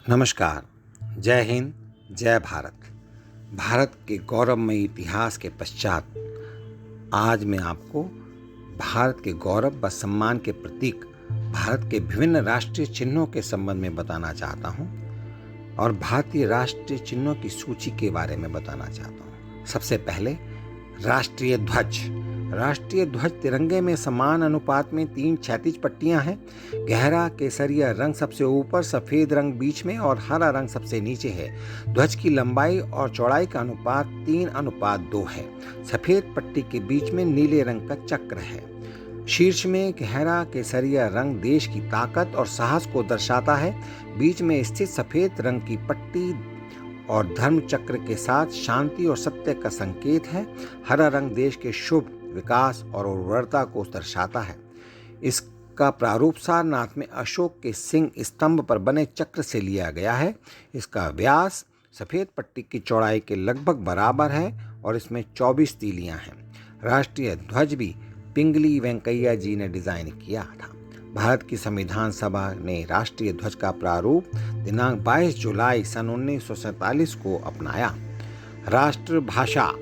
नमस्कार। जय हिंद। जय भारत। भारत के गौरवमयी इतिहास के पश्चात आज मैं आपको भारत के गौरव व सम्मान के प्रतीक भारत के विभिन्न राष्ट्रीय चिन्हों के संबंध में बताना चाहता हूं और भारतीय राष्ट्रीय चिन्हों की सूची के बारे में बताना चाहता हूं। सबसे पहले राष्ट्रीय ध्वज। राष्ट्रीय ध्वज तिरंगे में समान अनुपात में 3 क्षैतिज पट्टियां हैं। गहरा केसरिया रंग सबसे ऊपर, सफेद रंग बीच में और हरा रंग सबसे नीचे है। ध्वज की लंबाई और चौड़ाई का अनुपात 3:2 है। सफेद पट्टी के बीच में नीले रंग का चक्र है। शीर्ष में गहरा केसरिया रंग देश की ताकत और साहस को दर्शाता है। बीच में स्थित सफेद रंग की पट्टी और धर्म चक्र के साथ शांति और सत्य का संकेत है। हरा रंग देश के शुभ विकास और उर्वरता को दर्शाता है। इसका प्रारूप सारनाथ में अशोक के सिंह स्तंभ पर बने चक्र से लिया गया है। इसका व्यास सफेद पट्टी की चौड़ाई के लगभग बराबर है और इसमें 24 तीलियां हैं। राष्ट्रीय ध्वज भी पिंगली वेंकैया जी ने डिजाइन किया था। भारत की संविधान सभा ने राष्ट्रीय ध्वज का प्रारूप दिनांक 22 जुलाई सन 1947 को अपनाया। राष्ट्रभाषा।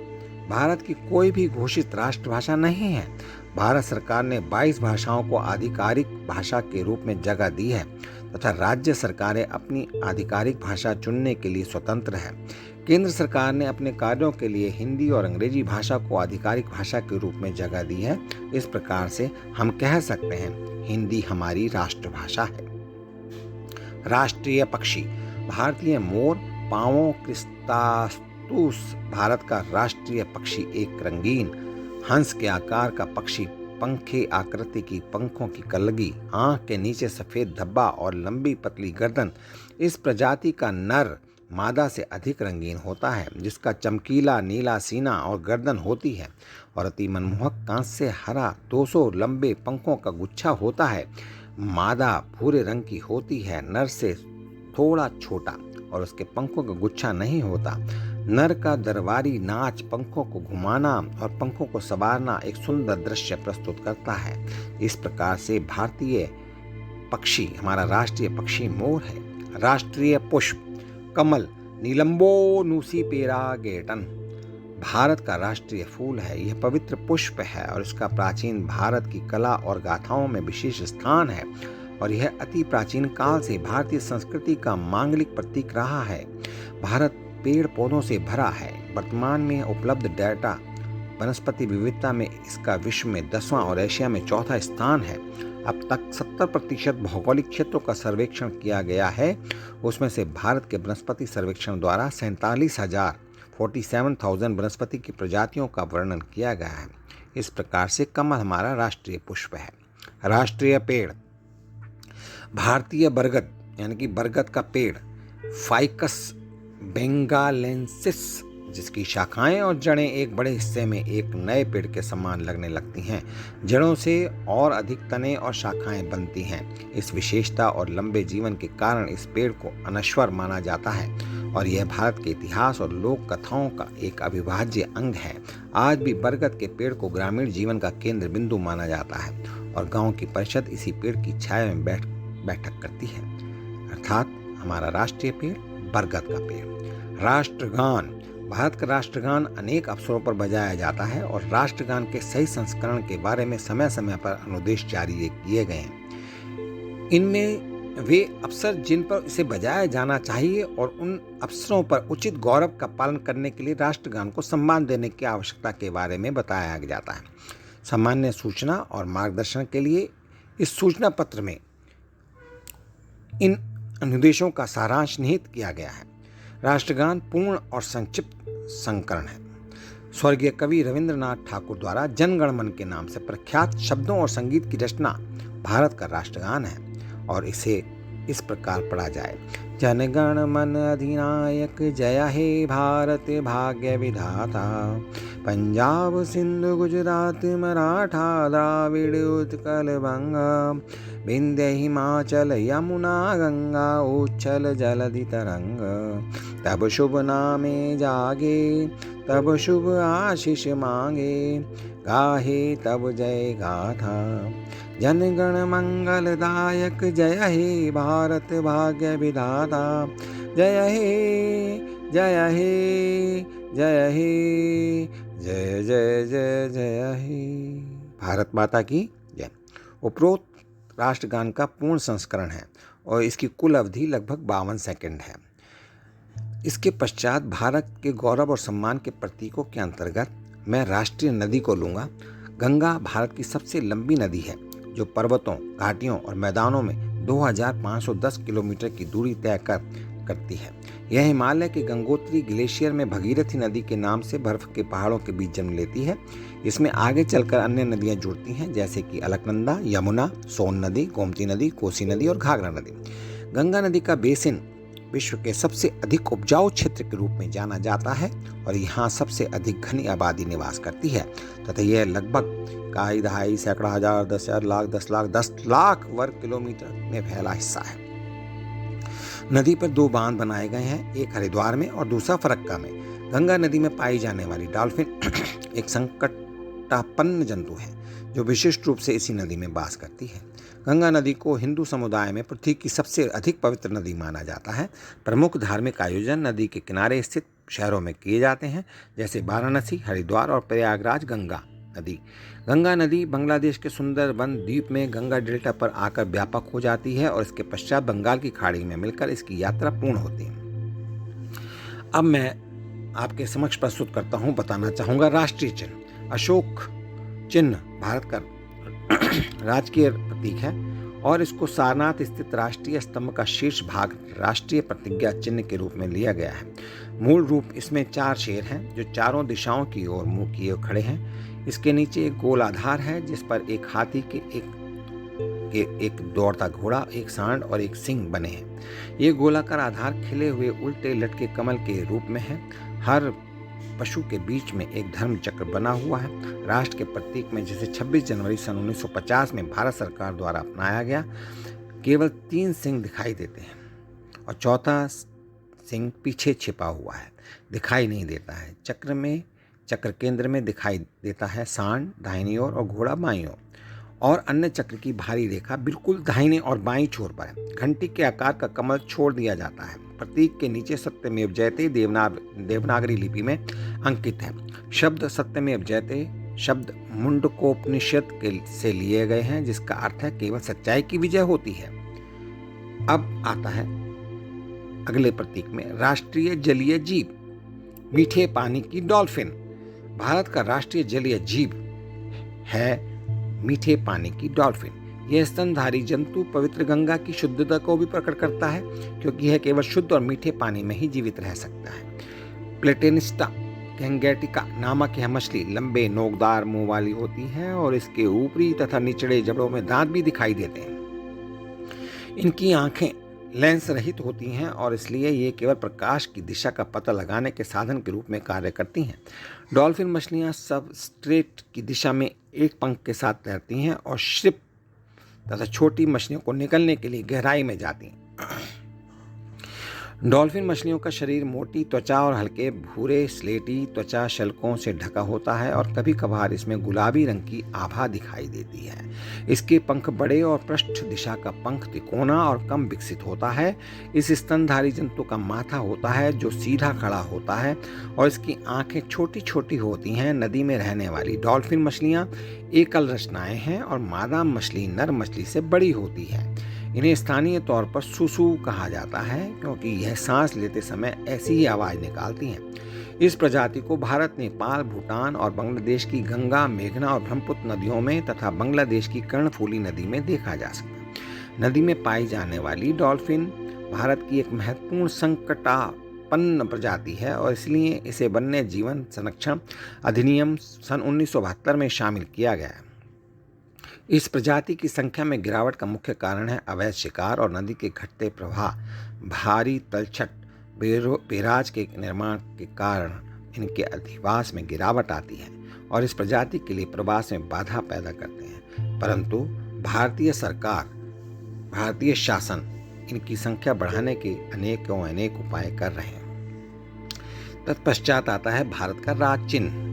भारत की कोई भी घोषित राष्ट्रभाषा नहीं है। भारत सरकार ने 22 भाषाओं को आधिकारिक भाषा के रूप में जगह दी है तथा राज्य सरकारें अपनी आधिकारिक भाषा चुनने के लिए स्वतंत्र है। केंद्र सरकार ने अपने कार्यों के लिए हिंदी और अंग्रेजी भाषा को आधिकारिक भाषा के रूप में जगह दी है। इस प्रकार से हम कह सकते हैं हिंदी हमारी राष्ट्रभाषा है। राष्ट्रीय पक्षी। भारतीय मोर पावों क्रिस्तास्तुस भारत का राष्ट्रीय पक्षी एक रंगीन हंस के आकार का पक्षी, पंखे आकृति की पंखों की कलगी, आंख के नीचे सफेद धब्बा और लंबी पतली गर्दन। इस प्रजाति का नर मादा से अधिक रंगीन होता है, जिसका चमकीला नीला सीना और गर्दन होती है और अति मनमोहक कांस्य हरा 200 लंबे पंखों का गुच्छा होता है। मादा भूरे रंग की होती है, नर से थोड़ा छोटा और उसके पंखों का गुच्छा नहीं होता। नर का दरबारी नाच पंखों को घुमाना और पंखों को संवारना एक सुंदर दृश्य प्रस्तुत करता है। इस प्रकार से भारतीय पक्षी हमारा राष्ट्रीय पक्षी मोर है। राष्ट्रीय पुष्प कमल नीलंबो नूसीपेरा गेटन भारत का राष्ट्रीय फूल है। यह पवित्र पुष्प है और इसका प्राचीन भारत की कला और गाथाओं में विशेष स्थान है और यह अति प्राचीन काल से भारतीय संस्कृति का मांगलिक प्रतीक रहा है। भारत पेड़ पौधों से भरा है। वर्तमान में उपलब्ध डेटा वनस्पति विविधता में इसका विश्व में 10वां और एशिया में 4था स्थान है। अब तक 70% भौगोलिक क्षेत्रों का सर्वेक्षण किया गया है। उसमें से भारत के वनस्पति सर्वेक्षण द्वारा 47,000 वनस्पति की प्रजातियों का वर्णन किया गया है। इस प्रकार से कमल हमारा राष्ट्रीय पुष्प है। राष्ट्रीय पेड़ भारतीय बरगद यानी कि बरगद का पेड़ फाइकस बेंगालेंसिस, जिसकी शाखाएं और जड़ें एक बड़े हिस्से में एक नए पेड़ के समान लगने लगती हैं। जड़ों से और अधिक तने और शाखाएं बनती हैं। इस विशेषता और लंबे जीवन के कारण इस पेड़ को अनश्वर माना जाता है और यह भारत के इतिहास और लोक कथाओं का एक अविभाज्य अंग है। आज भी बरगद के पेड़ को ग्रामीण जीवन का केंद्र बिंदु माना जाता है और गाँव की परिषद इसी पेड़ की छाया में बैठक करती है। अर्थात हमारा राष्ट्रीय पेड़ बरगद का पेड़। राष्ट्रगान भारत का राष्ट्रगान अनेक अवसरों पर बजाया जाता है और राष्ट्रगान के सही संस्करण के बारे में समय समय पर अनुदेश जारी किए गए हैं। इनमें वे अवसर जिन पर इसे बजाया जाना चाहिए और उन अवसरों पर उचित गौरव का पालन करने के लिए राष्ट्रगान को सम्मान देने की आवश्यकता के बारे में बताया जाता है। सामान्य सूचना और मार्गदर्शन के लिए इस सूचना पत्र में इन अनुदेशों का सारांश निहित किया गया है। राष्ट्रगान पूर्ण और संक्षिप्त संस्करण है। स्वर्गीय कवि रविंद्रनाथ ठाकुर द्वारा जनगण मन के नाम से प्रख्यात शब्दों और संगीत की रचना भारत का राष्ट्रगान है और इसे इस प्रकार पढ़ा जाए। जनगण मन अधिनायक जय हे भारत भाग्य विधाता, पंजाब सिंधु गुजरात मराठा द्राविड़ उत्कल बंगा, विंध्य हिमाचल यमुना गंगा उच्छल जलधि तरंग, तब शुभ नामे जागे तब शुभ आशीष मांगे, गाहे तब जय गाथा, जनगण मंगलदायक जय हे भारत भाग्य विधाता जय हे जय हे जय हे जय जय जय जय हे। भारत माता की जय। उपरोक्त राष्ट्रगान का पूर्ण संस्करण है और इसकी कुल अवधि लगभग 52 सेकंड है। इसके पश्चात भारत के गौरव और सम्मान के प्रतीकों के अंतर्गत मैं राष्ट्रीय नदी को लूँगा। गंगा भारत की सबसे लंबी नदी है जो पर्वतों, घाटियों और मैदानों में 2510 किलोमीटर की दूरी तय करती है। यह हिमालय के गंगोत्री ग्लेशियर में भगीरथी नदी के नाम से बर्फ के पहाड़ों के बीच जन्म लेती है। इसमें आगे चलकर अन्य नदियां जुड़ती हैं जैसे कि अलकनंदा, यमुना, सोन नदी, गोमती नदी, कोसी नदी और घाघरा नदी। गंगा नदी का बेसिन विश्व के सबसे अधिक उपजाऊ क्षेत्र के रूप में जाना जाता है और यहाँ सबसे अधिक घनी आबादी निवास करती है तथा यह लगभग काई दहाई सैकड़ा हजार 10,000 लाख 10 लाख वर्ग किलोमीटर में फैला हिस्सा है। नदी पर 2 बांध बनाए गए हैं, एक हरिद्वार में और दूसरा फरक्का में। गंगा नदी में पाई जाने वाली डॉल्फिन एक संकटापन्न जंतु है जो विशिष्ट रूप से इसी नदी में वास करती है। गंगा नदी को हिंदू समुदाय में पृथ्वी की सबसे अधिक पवित्र नदी माना जाता है। प्रमुख धार्मिक आयोजन नदी के किनारे स्थित शहरों में किए जाते हैं जैसे वाराणसी, हरिद्वार और प्रयागराज। गंगा नदी बांग्लादेश के सुंदरबन द्वीप में गंगा डेल्टा पर आकर व्यापक हो जाती है और इसके पश्चात बंगाल की खाड़ी में मिलकर इसकी यात्रा पूर्ण होती है। अब मैं आपके समक्ष प्रस्तुत करता हूँ, बताना चाहूँगा राष्ट्रीय चिन्ह। अशोक चिन्ह भारत का राजकीय प्रतीक है और इसको सारनाथ स्थित राष्ट्रीय स्तंभ का शीर्ष भाग राष्ट्रीय प्रतिज्ञा चिन्ह के रूप में लिया गया है। मूल रूप इसमें 4 शेर हैं जो चारों दिशाओं की ओर मुंह किए खड़े हैं। इसके नीचे एक गोल आधार है जिस पर एक हाथी के एक दौड़ता घोड़ा, एक सांड और एक सिंह बने हैं। ये गोलाकार आधार खिले हुए उल्टे लटके कमल के रूप में है। हर पशु के बीच में एक धर्म चक्र बना हुआ है। राष्ट्र के प्रतीक में जिसे 26 जनवरी सन 1950 में भारत सरकार द्वारा अपनाया गया, केवल 3 सिंह दिखाई देते हैं और चौथा सिंह पीछे छिपा हुआ है, दिखाई नहीं देता है। चक्र केंद्र में दिखाई देता है सांड दाहिनी ओर और घोड़ा बाईं ओर, और अन्य चक्र की भारी रेखा बिल्कुल दाहिने और बाईं छोर पर है। घंटी के आकार का कमल छोड़ दिया जाता है। प्रतीक के नीचे सत्यमेव जयते देवनागरी लिपि में अंकित है। शब्द सत्यमेव जयते शब्द मुंडकोपनिषद से लिए गए हैं जिसका अर्थ है केवल सच्चाई की विजय होती है। अब आता है अगले प्रतीक में राष्ट्रीय जलीय जीव, मीठे पानी की डॉल्फिन। भारत का राष्ट्रीय जलीय जीव है मीठे पानी की डॉल्फिन। यह स्तनधारी जंतु पवित्र गंगा की शुद्धता को भी प्रकट करता है क्योंकि यह केवल शुद्ध और मीठे पानी में ही जीवित रह सकता है। प्लेटेनिस्टा गैंगेटिका नामक यह मछली लंबे नोकदार मुंह वाली होती है और इसके ऊपरी तथा निचले जबड़ों में दांत भी दिखाई देते हैं। इनकी आंखें लेंस रहित होती हैं और इसलिए ये केवल प्रकाश की दिशा का पता लगाने के साधन के रूप में कार्य करती हैं। डॉल्फिन मछलियां सब स्ट्रेट की दिशा में एक पंख के साथ तैरती हैं और श्रिप तथा छोटी मछलियों को निकलने के लिए गहराई में जाती हैं। डॉल्फिन मछलियों का शरीर मोटी त्वचा और हल्के भूरे स्लेटी त्वचा शल्कों से ढका होता है और कभी कभार इसमें गुलाबी रंग की आभा दिखाई देती है। इसके पंख बड़े और पृष्ठ दिशा का पंख तिकोना और कम विकसित होता है। इस स्तनधारी जंतु का माथा होता है जो सीधा खड़ा होता है और इसकी आंखें छोटी छोटी होती हैं। नदी में रहने वाली डॉल्फिन मछलियां एकल रचनाएं हैं और मादा मछली नर मछली से बड़ी होती है। इन्हें स्थानीय तौर पर सुसु कहा जाता है क्योंकि यह सांस लेते समय ऐसी ही आवाज निकालती हैं। इस प्रजाति को भारत, नेपाल, भूटान और बांग्लादेश की गंगा, मेघना और ब्रह्मपुत्र नदियों में तथा बांग्लादेश की कर्णफूली नदी में देखा जा सकता है। नदी में पाई जाने वाली डॉल्फिन भारत की एक महत्वपूर्ण संकटापन्न प्रजाति है और इसलिए इसे वन्य जीवन संरक्षण अधिनियम सन 1972 में शामिल किया गया है। इस प्रजाति की संख्या में गिरावट का मुख्य कारण है अवैध शिकार और नदी के घटते प्रवाह। भारी तलछट बैराज के निर्माण के कारण इनके अधिवास में गिरावट आती है और इस प्रजाति के लिए प्रवास में बाधा पैदा करते हैं, परंतु भारतीय शासन इनकी संख्या बढ़ाने के अनेक उपाय कर रहे हैं। तत्पश्चात आता है भारत का राज चिन्ह।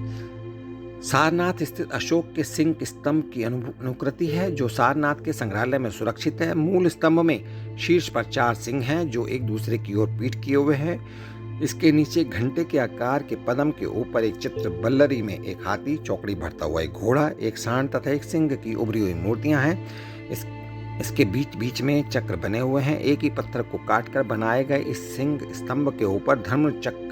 सारनाथ स्थित अशोक के सिंह स्तंभ की अनुकृति है जो सारनाथ के संग्रहालय में सुरक्षित है। मूल स्तंभ में शीर्ष पर 4 सिंह हैं जो एक दूसरे की ओर पीठ किए हुए हैं। इसके नीचे घंटे के आकार के पद्म के ऊपर एक चित्र बल्लरी में एक हाथी, चौकड़ी भरता हुआ एक घोड़ा, एक सांड तथा एक सिंह की उभरी हुई मूर्तियां हैं। इसके बीच बीच में चक्र बने हुए हैं। एक ही पत्थर को काटकर बनाए गए इस सिंह स्तंभ के ऊपर धर्म चक्र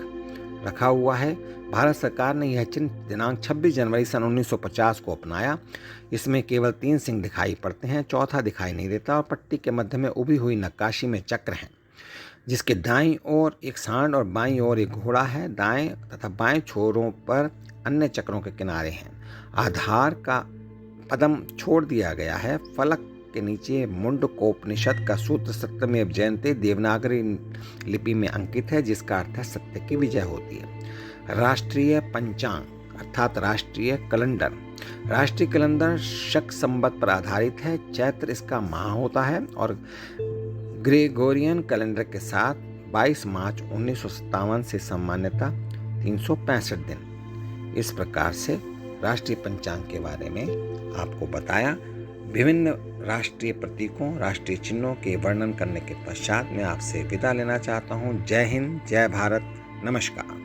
रखा हुआ है। भारत सरकार ने यह चिन्ह दिनांक 26 जनवरी सन 1950 को अपनाया। इसमें केवल 3 सिंह दिखाई पड़ते हैं, चौथा दिखाई नहीं देता और पट्टी के मध्य में उभी हुई नक्काशी में चक्र हैं, जिसके दाईं ओर एक सांड और बाईं ओर एक घोड़ा है। दाएं तथा बाएं छोरों पर अन्य चक्रों के किनारे हैं। आधार का पद्म छोड़ दिया गया है। फलक के नीचे मुंडकोपनिषद का सूत्र सत्यमेव जयते देवनागरी लिपि में अंकित है, जिसका अर्थ है सत्य की विजय होती है। राष्ट्रीय पंचांग अर्थात राष्ट्रीय कैलेंडर। राष्ट्रीय कैलेंडर शक संवत पर आधारित है। चैत्र इसका माह होता है और ग्रेगोरियन कैलेंडर के साथ 22 मार्च 1957 से सामान्यता 365 दिन। इस प्रकार से राष्ट्रीय पंचांग के बारे में आपको बताया। विभिन्न राष्ट्रीय प्रतीकों, राष्ट्रीय चिन्हों के वर्णन करने के पश्चात मैं आपसे विदा लेना चाहता हूँ। जय हिंद, जय भारत, नमस्कार।